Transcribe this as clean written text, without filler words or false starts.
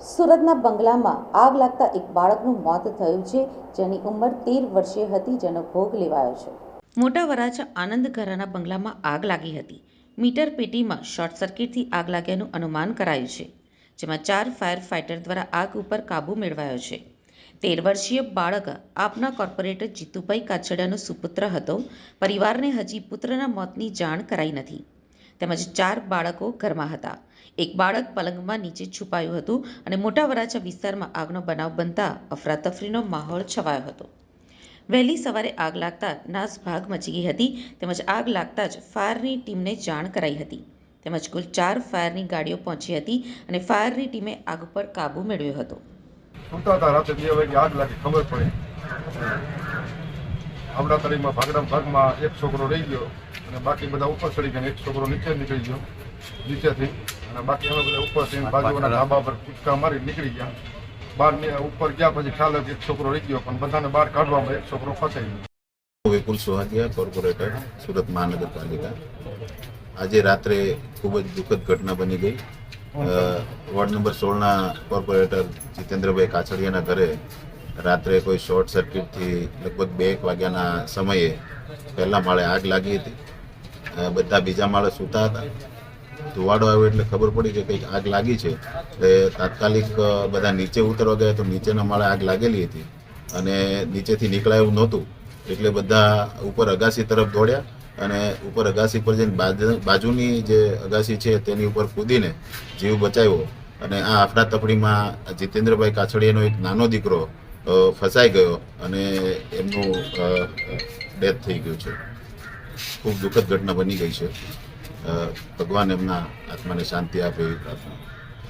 સુરતના બંગલામાં આગ લાગતા એક બાળકનું મોત થયું છે, જેની ઉંમર 13 વર્ષીય હતી, જેનો ભોગ લેવાયો છે. મોટા વરાછા આનંદ ઘરાના બંગલામાં આગ લાગી હતી. મીટર પેટીમાં શોર્ટ સર્કિટથી આગ લાગ્યાનું અનુમાન કરાયું છે, જેમાં 4 ફાયર ફાઇટર દ્વારા આગ ઉપર કાબૂ મેળવાયો છે. 13 વર્ષીય બાળક આપના કોર્પોરેટર જીતુભાઈ કાછડિયાનો સુપુત્ર હતો. પરિવારને હજી પુત્રના મોતની જાણ કરાઈ નથી, તેમજ 4 બાળકો ઘરમાં હતા. એક બાળક પલંગમાં નીચે છુપાયું હતું અને મોટા વરાછા વિસ્તારમાં આગનો બનાવ બનતા અફરાતફરીનો માહોલ છવાયો હતો. વહેલી સવારે આગ લાગતા નાસભાગ મચી ગઈ હતી, તેમજ આગ લાગતા જ ફાયરની ટીમને જાણ કરાઈ હતી, તેમજ કુલ 4 ફાયરની ગાડીઓ પહોંચી હતી અને ફાયરની ટીમે આગ પર કાબૂ મેળવ્યો હતો. સુતા હતા, રાતે 2 વાગે આગ લાગી, ખબર પડી. આપણા તરીમાં ભાગમાં એક છોકરો રહી ગયો અને બાકી બધા ઉપર ચડી ગયા. એક છોકરો નીચે નીકળી ગયો નીચેથી, અને બાકી અમે બધા ઉપર થઈને બાજુના ધાબા પર કૂદકા મારી નીકળી ગયા. બહાર ઉપર ગયા પછી ખ્યાલ આવ્યો એક છોકરો રહી ગયો, પણ બધાને બહાર કાઢવામાં એક છોકરો ફસાઈ ગયો. વિપુલ સોહાગિયા, કોર્પોરેટર, સુરત મહાનગરપાલિકા. આજે રાત્રે ખૂબ જ દુઃખદ ઘટના બની ગઈ. વોર્ડ નંબર 16ના કોર્પોરેટર જીતેન્દ્રભાઈ કાછડિયાના ઘરે રાત્રે કોઈ શોર્ટ સર્કિટથી લગભગ 2 વાગ્યાના સમયે પહેલા માળે આગ લાગી હતી. બધા બીજા માળે સૂતા હતા. ધુવાડો આવ્યો એટલે ખબર પડી કે કંઈક આગ લાગી છે, એટલે તાત્કાલિક બધા નીચે ઉતરવા ગયા તો નીચેના માળે આગ લાગેલી હતી અને નીચેથી નીકળાય એવું નહોતું, એટલે બધા ઉપર અગાસી તરફ દોડ્યા અને ઉપર અગાસી પર જઈને બાજુની જે અગાસી છે તેની ઉપર કૂદીને જીવ બચાવ્યો. અને આ અફરાતફરીમાં જીતેન્દ્રભાઈ કાછડિયાનો એક નાનો દીકરો ફસાઈ ગયો અને એમનું ડેથ થઈ ગયું છે. ખૂબ દુઃખદ ઘટના બની ગઈ છે. ભગવાન એમના આત્માને શાંતિ આપે એવી પ્રાર્થના.